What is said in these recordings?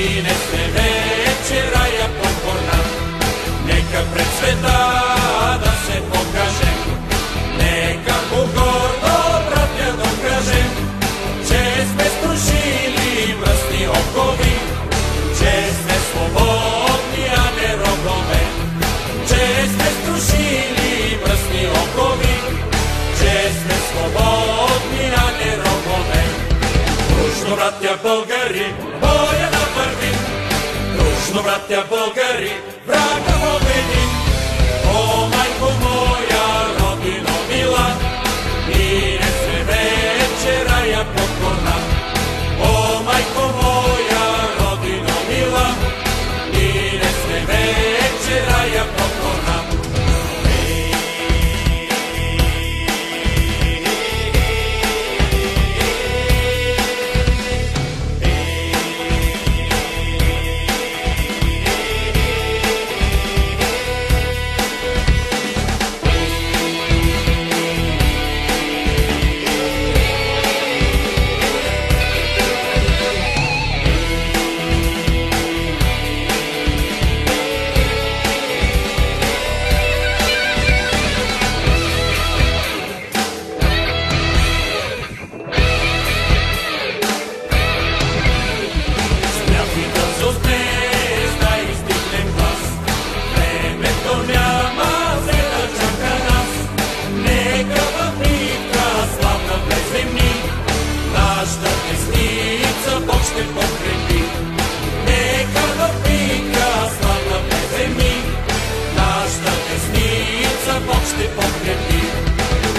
не сме вече рая покорна. Нека пред света да се покажем, нека гордо, братя, докажем, че сме струшили мръсни окови, че сме свободни, а не робове, че сме струшили мръсни окови, че сме свободни, а не робове. Дружно, братя българи, боя да вървим, дружно, братя българи, врага победим. О, майко моя, родино мила, ние сме вече рая покорна. О, майко моя, родино мила, ние сме вече рая покорна.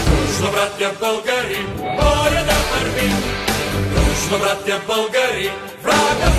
Дружно, братя българи, боя да вървим, дружно, братя българи, врага